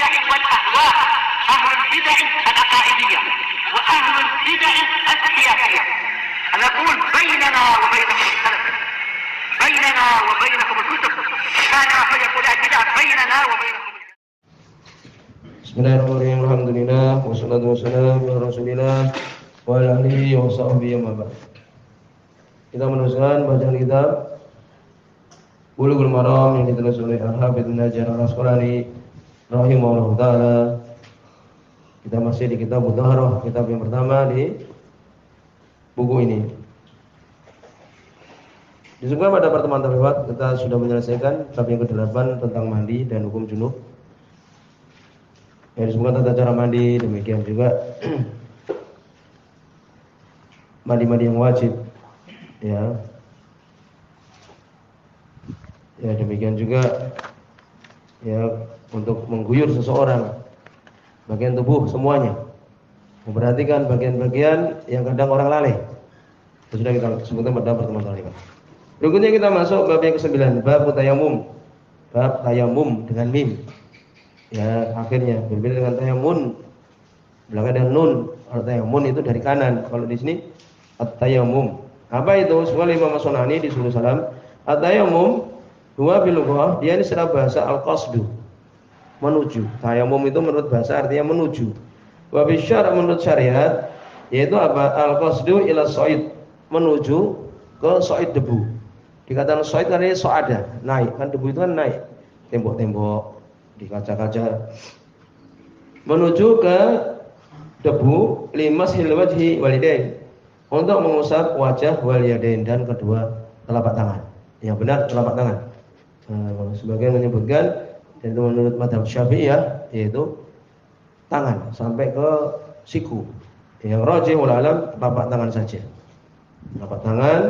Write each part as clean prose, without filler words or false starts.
البدع والأهواء، أهل البدع العقائدية وأهل البدع السياسية. نقول بيننا وبينكم السلف، بيننا وبينكم الكتب، كان فيقول البدع بيننا وبينكم. Bismillahirrahmanirrahim. Alhamdulillah wassalatu wassalamu ala Rasulillah wa ala alihi wa sahbihi wa ba'd. Kita meneruskan bacaan kitab Bulughul Maram yang ditulis oleh Al-Hafidz Ibnu Hajar Al-Asqalani rahimahullahu taala. Kita masih di kitab Thaharah, kitab yang pertama di buku ini. Disebutkan pada pertemuan terlewat kita sudah menyelesaikan bab yang ke-8 tentang mandi dan hukum junub. Ya, disebutkan tata cara mandi, demikian juga mandi-mandi yang wajib. Ya. Ya, demikian juga ya untuk mengguyur seseorang bagian tubuh semuanya. Memperhatikan bagian-bagian yang kadang orang lalai. Itu sudah kita sebutkan pada pertemuan tadi. Berikutnya kita masuk bab yang ke-9, bab tayamum. Bab tayamum dengan mim. Ya, akhirnya berbeda dengan tayamun. Belakang ada nun. Kalau tayamun itu dari kanan. Kalau di sini at-tayammum. Apa itu? Sebagai Imam As-Sunani di Sulul Salam, at-tayammum huwa bil lughah, dia ini secara bahasa al-qasdu, menuju. Tayammum itu menurut bahasa artinya menuju. Wa bi syara' menurut syariat yaitu apa? Al-qasdu ila sa'id, menuju ke sa'id debu. Dikatakan sa'id karena sa'ada, naik. Kan debu itu kan naik. Tembok-tembok, di kaca-kaca, menuju ke debu limas hilwajhi walidain, untuk mengusap wajah walidain dan kedua telapak tangan. Yang benar telapak tangan. Sebagian menyebutkan dan itu menurut mazhab Syafi'iyah yaitu tangan sampai ke siku. Yang rajih wal alam telapak tangan saja. Telapak tangan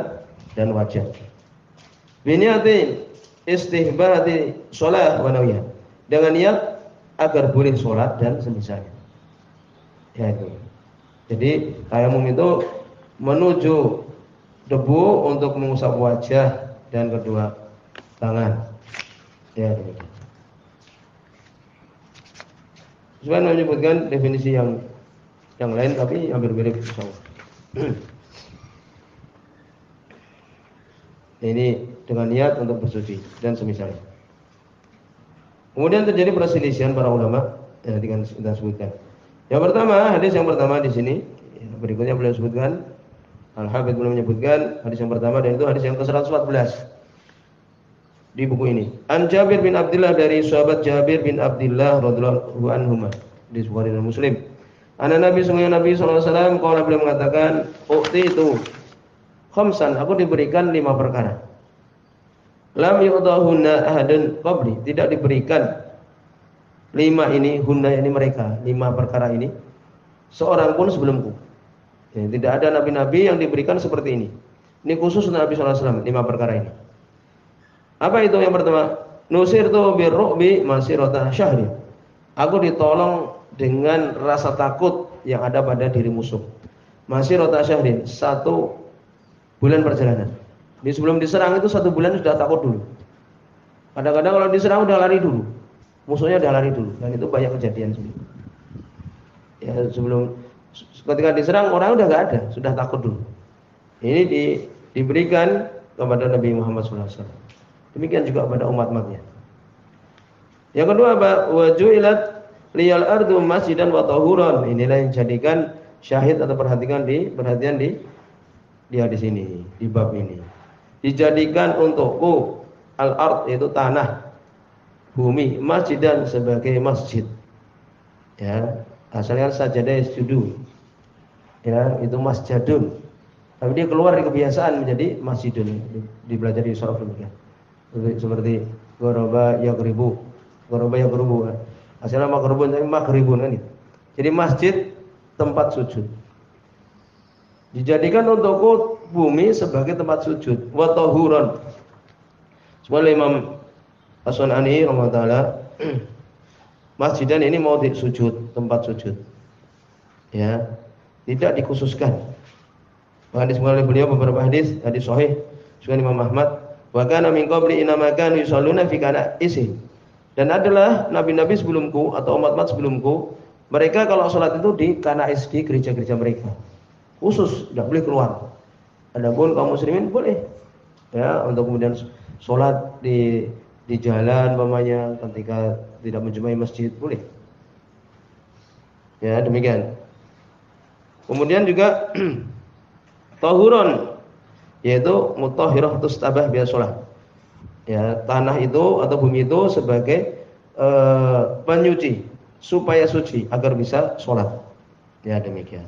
dan wajah. Biniatin istihbahati shalah wa nawiyah, dengan niat agar boleh sholat dan semisalnya. Ya itu. Jadi tayamum itu menuju debu untuk mengusap wajah dan kedua tangan. Ya demikian. Sebenarnya menyebutkan definisi yang lain tapi hampir mirip sama. Ini dengan niat untuk bersuci dan semisalnya. Kemudian terjadi perselisihan para ulama yang kita sebutkan. Yang pertama, hadis yang pertama di sini, berikutnya beliau sebutkan, Al-Hafidz beliau menyebutkan hadis yang pertama dan itu hadis yang ke-114 di buku ini. An Jabir bin Abdullah, dari sahabat Jabir bin Abdullah radhiyallahu anhuma, di Bukhari dan Muslim. Ana Nabi sungguhnya Nabi sallallahu alaihi wasallam qala, beliau mengatakan, "Uqti itu khamsan, aku diberikan 5 perkara. Lam yu'dahunna ahadun qabli, tidak diberikan 5 ini, hunna ini mereka, 5 perkara ini seorang pun sebelumku." Ya, tidak ada nabi-nabi yang diberikan seperti ini. Ini khusus Nabi sallallahu alaihi wasallam 5 perkara ini. Apa itu? Yang pertama, nusirtu birru'bi masirata syahri. Aku ditolong dengan rasa takut yang ada pada diri musuh. Masirata syahrin, 1 bulan perjalanan. Di sebelum diserang itu 1 bulan sudah takut dulu. Kadang-kadang kalau diserang udah lari dulu. Musuhnya udah lari dulu. Dan itu banyak kejadian sendiri. Ya, sebelum ketika diserang orang udah enggak ada, sudah takut dulu. Ini diberikan kepada Nabi Muhammad SAW. Demikian juga kepada umat-umatnya. Yang kedua, wajuilat liyal ardu masjidan wa tahuran. Inilah yang jadikan syahid atau perhatian di hadis ini, di bab ini. Dijadikan untukku al-ard, yaitu tanah, bumi, masjidan, sebagai masjid. Ya, asalnya sajadah sujudu. Ya, itu masjidun. Tapi dia keluar dari kebiasaan menjadi masjidun. Dipelajari sharaf demikian. Seperti ghoroba yaghribu. Ghoroba yaghribu. Asalnya maghribun, tapi maghribun kan itu. Jadi masjid, tempat sujud. Dijadikan untukku bumi sebagai tempat sujud. Wa tahuran. Sebagai Imam As-Sunani rahimahullah taala, masjidan ini mau sujud, tempat sujud. Ya, tidak dikhususkan. Bahkan disebutkan oleh beliau beberapa hadis sahih juga Imam Ahmad, wa kana min qabli inama kanu yusalluna fi kana'isi. Dan adalah nabi-nabi sebelumku atau umat-umat sebelumku, mereka kalau sholat itu di kanais, di gereja-gereja mereka. Khusus, tidak boleh keluar. Adapun kaum muslimin boleh. Ya, untuk kemudian sholat di jalan umpamanya ketika tidak menjumpai masjid boleh. Ya, demikian. Kemudian juga tahuron, yaitu mutahhirah tustabah biha sholat. Ya, tanah itu atau bumi itu sebagai penyuci supaya suci agar bisa sholat. Ya, demikian.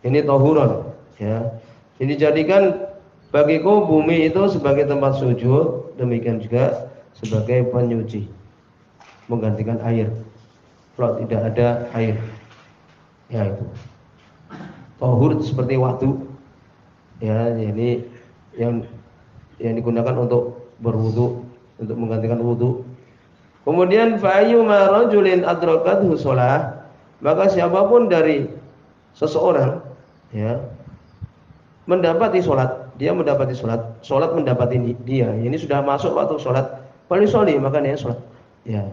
Ini tahuron. Ya, ini jadikan bagiku bumi itu sebagai tempat sujud, demikian juga sebagai penyuci, menggantikan air. Kalau tidak ada air, ya itu. Tahur seperti waktu, ya ini yang digunakan untuk berwudu, untuk menggantikan wudu. Kemudian fa'ayyuma rajulin adrakathu shalah, maka siapapun dari seseorang, ya, mendapati sholat, dia mendapati sholat mendapati dia. Ini sudah masuk waktu sholat, paling sholih maka dia sholat. Ya,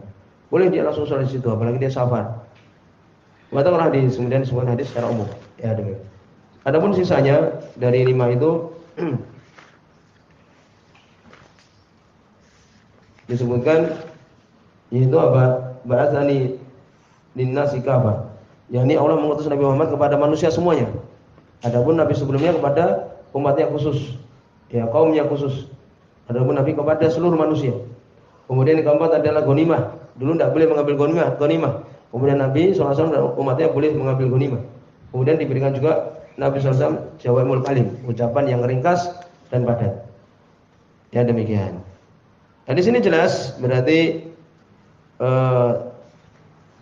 boleh dia langsung sholat di situ, apalagi dia safar. Katakanlah hadis, kemudian disebutkan hadis secara umum. Ya demikian. Adapun sisanya dari 5 itu disebutkan yaitu apa? Ba'atsani linnasi kafa. yakni Allah mengutus Nabi Muhammad kepada manusia semuanya. Adapun Nabi sebelumnya kepada umatnya khusus, ya kaumnya khusus. Adapun Nabi kepada seluruh manusia. Kemudian yang keempat adalah ghanimah. Dulu tidak boleh mengambil ghanimah. Kemudian Nabi SAW dan umatnya boleh mengambil ghanimah. Kemudian diberikan juga Nabi SAW jawamul kalim, ucapan yang ringkas dan padat. Ya demikian. Nah, di sini jelas berarti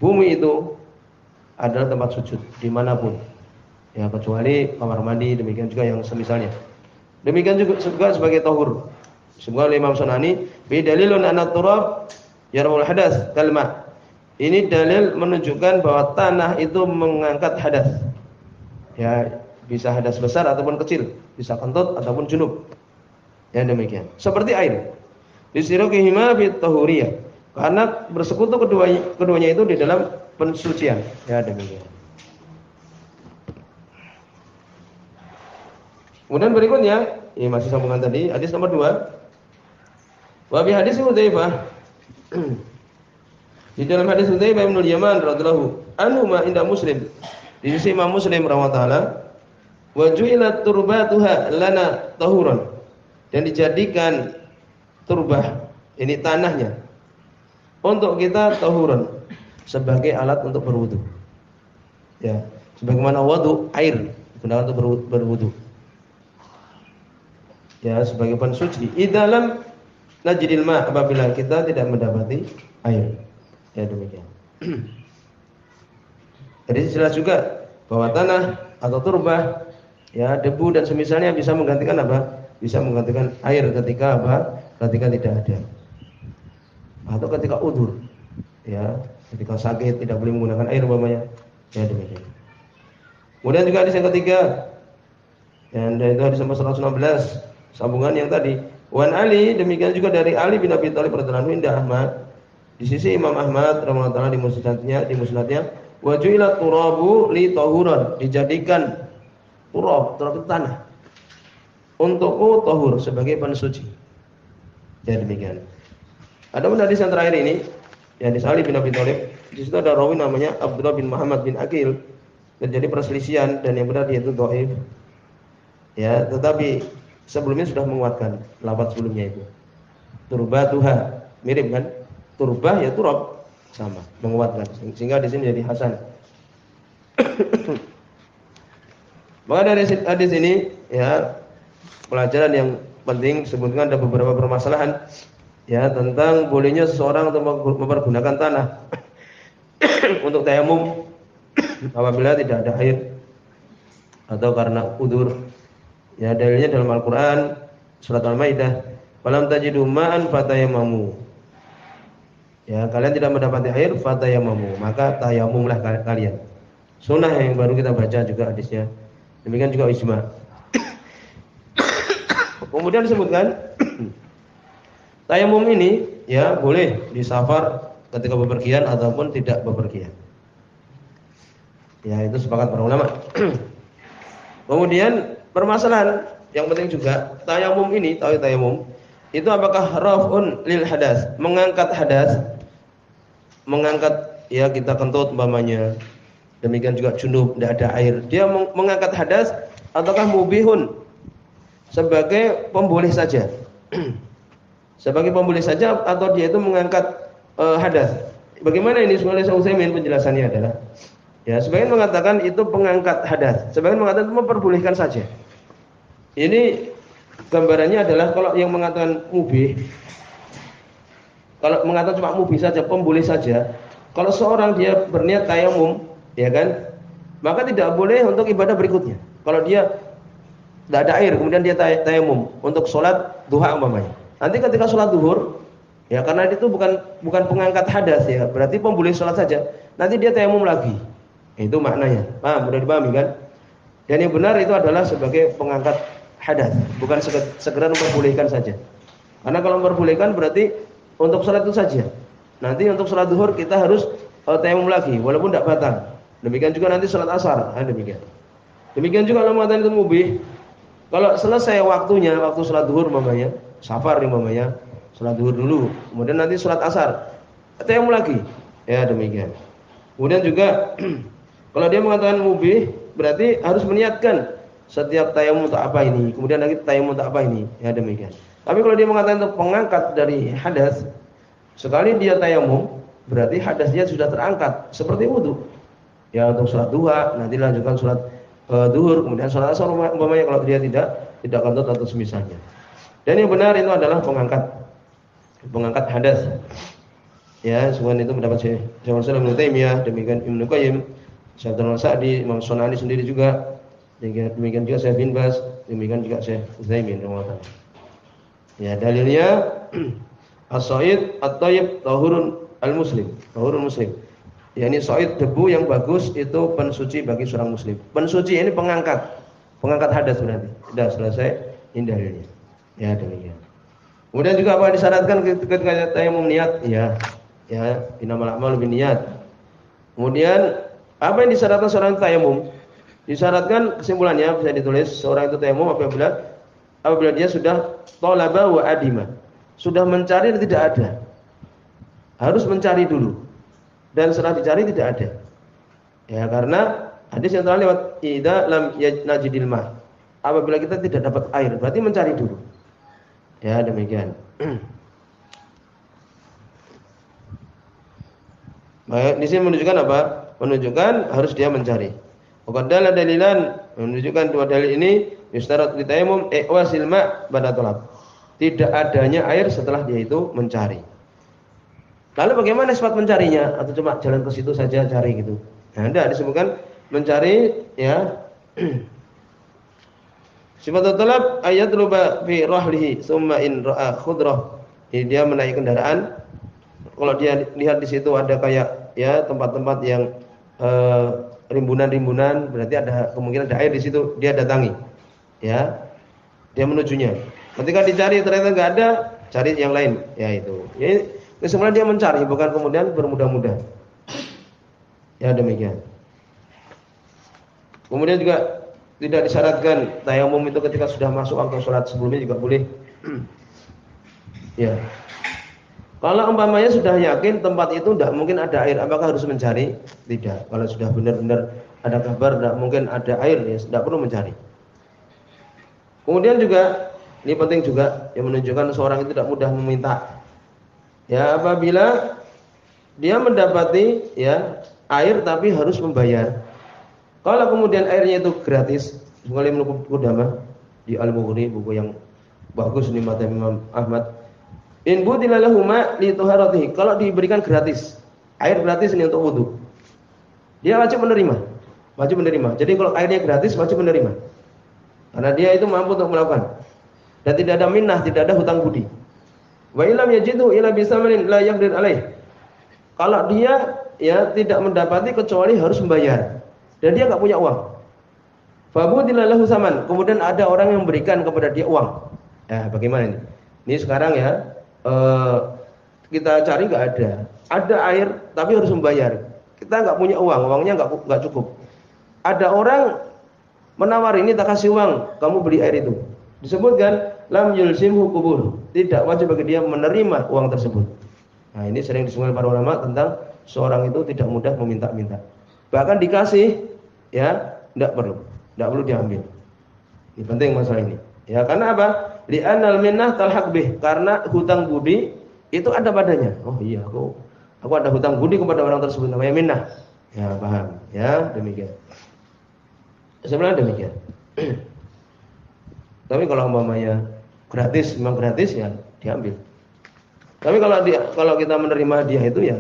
bumi itu adalah tempat sujud dimanapun. Ya kecuali kamar mandi, demikian juga yang semisalnya. Demikian juga sebagai tahur. Semoga Imam Sunani bi dalilun anna turab yarul hadas kalma. Ini dalil menunjukkan bahwa tanah itu mengangkat hadas. Ya, bisa hadas besar ataupun kecil, bisa kentut ataupun junub. Ya demikian. Seperti air. Disirukihima bit tahuriyah. Karena bersekutu keduanya itu di dalam pensucian. Ya demikian. Kemudian berikutnya, ini masih sambungan tadi, hadis nomor 2. Wa bi hadis Hudzaifah. Di dalam hadis Hudzaifah bin Yaman radhiyallahu anhu ma inda Muslim. Di sisi Imam Muslim rahimahullah taala, wa ju'ilat turbatuha lana tahuran. Dan dijadikan turbah, ini tanahnya, untuk kita tahuran, sebagai alat untuk berwudu. Ya, sebagaimana wudu air digunakan untuk berwudu. Ya, sebagai pensuci. Idalam najidil ma, apabila kita tidak mendapati air. Ya demikian. Jadi jelas juga bahwa tanah atau turbah, ya debu dan semisalnya bisa menggantikan apa? Bisa menggantikan air ketika apa? Ketika tidak ada. Atau ketika udzur. Ya, ketika sakit tidak boleh menggunakan air umpamanya. Ya demikian. Kemudian juga hadis yang ketiga. Dan itu hadis nomor 116, sambungan yang tadi. Wan Ali, demikian juga dari Ali bin Abi Thalib radhiyallahu anhu inda Ahmad. Di sisi Imam Ahmad rahimahullah taala di musnadnya, wa ju'ilat turabu li tahuran, dijadikan turab itu tanah untukku tahur, sebagai pensuci. Ya demikian. Adapun hadis yang terakhir ini, ya hadis Ali bin Abi Thalib, di situ ada rawi namanya Abdullah bin Muhammad bin Aqil. Terjadi perselisihan dan yang benar yaitu dhaif. Ya, tetapi sebelumnya sudah menguatkan lafaz sebelumnya itu. Turbatuha, mirip kan? Turbah ya turab, sama, menguatkan. Sehingga di sini jadi hasan. Maka dari hadis ini, ya, pelajaran yang penting sebutkan ada beberapa permasalahan, ya, tentang bolehnya seseorang untuk mempergunakan tanah untuk tayamum apabila tidak ada air atau karena udzur. Ya, dalilnya dalam Al-Qur'an surat Al-Maidah, "Falam tajidu ma'an fatayammamu." Ya, kalian tidak mendapati air, fatayammamu, maka tayamumlah kalian. Sunnah yang baru kita baca juga hadisnya. Demikian juga ijma. Kemudian disebutkan Tayamum ini ya boleh di safar ketika bepergian ataupun tidak bepergian. Ya itu sepakat para ulama. Kemudian permasalahan yang penting juga tayamum ini, tahu tayamum itu apakah raf'un lil hadas, mengangkat hadas, mengangkat ya kita kentut umpamanya. Demikian juga junub, tidak ada air. Dia mengangkat hadas ataukah mubihun sebagai pemboleh saja. Sebagai pemboleh saja atau dia itu mengangkat hadas. Bagaimana ini Syekh Utsaimin penjelasannya adalah ya sebagian mengatakan itu pengangkat hadas, sebagian mengatakan itu memperbolehkan saja. Ini gambarannya adalah kalau yang mengatakan mubih, kalau mengatakan cuma mubih saja, pemboleh saja. Kalau seorang dia berniat tayamum, ya kan, maka tidak boleh untuk ibadah berikutnya. Kalau dia tidak ada air, kemudian dia tayamum untuk sholat duha umpamanya. Nanti ketika sholat duhur, ya karena itu bukan pengangkat hadas ya, berarti pemboleh sholat saja. Nanti dia tayamum lagi. Itu maknanya. Mudah dipahami kan? Dan yang benar itu adalah sebagai pengangkat hadas, bukan sekedar memperbolehkan saja. Karena kalau memperbolehkan berarti untuk sholat itu saja. Nanti untuk sholat duhur kita harus tayamum lagi, walaupun tidak batal. Demikian juga nanti sholat asar. Demikian. Demikian juga kalau mengatakan itu mubih. Kalau selesai waktunya, waktu sholat duhur umpamanya, safar umpamanya, sholat duhur dulu, kemudian nanti sholat asar, tayamum lagi. Ya demikian. Kemudian juga kalau dia mengatakan mubih, berarti harus meniatkan setiap tayamum untuk apa ini, kemudian lagi tayamum untuk apa ini. Ya demikian. Tapi kalau dia mengatakan untuk pengangkat dari hadas, sekali dia tayamum, berarti hadasnya sudah terangkat seperti wudu. Ya untuk sholat duha, nanti lanjutkan sholat duhur, kemudian sholat asar umpamanya kalau dia tidak kentut atau semisalnya. Dan yang benar itu adalah pengangkat hadas. Ya, semua itu mendapat Syekh Ibnu Taimiyah, demikian Ibnu Qayyim, Syekh Abdul Sa'di, Imam Sunani sendiri juga. Demikian juga Syekh bin Baz, demikian juga Syekh Utsaimin rahimahullah. Ya, dalilnya as-sa'id at-thayyib tahurun al-muslim, tahurun muslim. Ya, ini sa'id debu yang bagus itu pensuci bagi seorang muslim. Pensuci ini pengangkat hadas berarti. Sudah selesai ini dalilnya. Ya, demikian. Kemudian juga apa disyaratkan ketika tayamum niat? Ya, innamal a'malu binniyat. Kemudian apa yang disyaratkan seorang tayamum? Disyaratkan kesimpulannya bisa ditulis seorang itu tayamum apabila dia sudah talaba wa adima. Sudah mencari dan tidak ada. Harus mencari dulu. Dan setelah dicari tidak ada. Ya, karena hadis yang telah lewat idza lam najidil ma. Apabila kita tidak dapat air, berarti mencari dulu. Ya, demikian. Baik, di sini menunjukkan apa? Menunjukkan harus dia mencari. Qadalla dalilan, menunjukkan dua dalil ini yustarat li tayammum wasil ma ba'da talab. Tidak adanya air setelah dia itu mencari. Lalu bagaimana sifat mencarinya? Atau cuma jalan ke situ saja cari gitu? Nah, tidak disebutkan mencari ya. Sifat talab ayat luba fi rahlihi summa in ra'a khudrah. Jadi dia menaiki kendaraan. Kalau dia lihat di situ ada kayak ya tempat-tempat yang rimbunan-rimbunan, berarti ada kemungkinan ada air di situ, dia datangi. Ya. Dia menujunya. Ketika dicari ternyata enggak ada, cari yang lain. Ya itu. Ya, kesimpulan dia mencari, bukan kemudian bermudah-mudah. Ya demikian. Kemudian juga tidak disyaratkan tayamum itu ketika sudah masuk waktu sholat, sebelumnya juga boleh. Ya. Kalau umpamanya sudah yakin tempat itu tidak mungkin ada air, apakah harus mencari? Tidak. Kalau sudah benar-benar ada kabar tidak mungkin ada air, ya tidak perlu mencari. Kemudian juga ini penting juga yang menunjukkan seorang itu tidak mudah meminta. Ya, apabila dia mendapati ya air tapi harus membayar. Kalau kemudian airnya itu gratis, seperti Ibnu Qudamah di Al-Mughni, buku yang bagus di mata Imam Ahmad. In budila lahu ma li taharatihi. Kalau diberikan gratis, air gratis ini untuk wudu. Dia wajib menerima. Wajib menerima. Jadi kalau airnya gratis wajib menerima. Karena dia itu mampu untuk melakukan. Dan tidak ada minnah, tidak ada hutang budi. Wa illam yajidu ila bisamanin la yaqdir alaih. Kalau dia ya tidak mendapati kecuali harus membayar dan dia enggak punya uang. Fa budila lahu saman. Kemudian ada orang yang memberikan kepada dia uang. Ya, bagaimana ini? Ini sekarang ya kita cari nggak ada. Ada air tapi harus membayar. Kita nggak punya uang, uangnya nggak cukup. Ada orang menawar ini tak kasih uang, kamu beli air itu. Disebutkan lam yulzimhu qubul. Tidak wajib bagi dia menerima uang tersebut. Nah, ini sering disebutkan para ulama tentang seorang itu tidak mudah meminta-minta. Bahkan dikasih ya tidak perlu diambil. Ini penting masalah ini. Ya, karena apa? Li'anal minnah talhaq bih, karena hutang budi itu ada padanya. Oh iya, aku ada hutang budi kepada orang tersebut, namanya minnah. Ya, paham. Ya, demikian. Sebenarnya demikian. Tapi kalau umpamanya gratis, memang gratis ya diambil. Tapi kalau kita menerima hadiah itu ya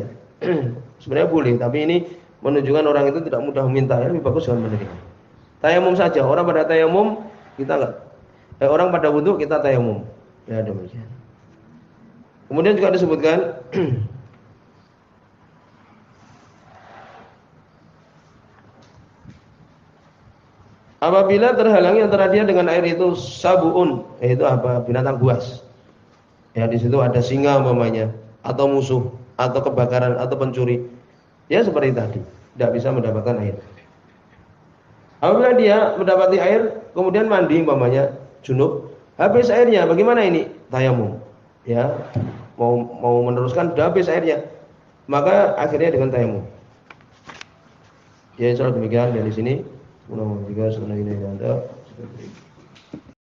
sebenarnya boleh, tapi ini menunjukkan orang itu tidak mudah meminta, ya lebih bagus jangan menerima. Tayamum saja, orang pada tayamum kita enggak. Orang pada wudu kita tayamum. Ya demikian. Kemudian juga disebutkan apabila terhalangi antara dia dengan air itu sabuun, yaitu apa? Binatang buas. Ya di situ ada singa umpamanya, atau musuh, atau kebakaran, atau pencuri. Ya seperti tadi, tidak bisa mendapatkan air. Apabila dia mendapati air, kemudian mandi umpamanya junub, habis airnya, bagaimana ini? Tayamum. Ya, mau meneruskan, sudah habis airnya, maka akhirnya dengan tayamum. Ya insyaallah demikian dari sini. Mudah-mudahan juga sunnah ini ada.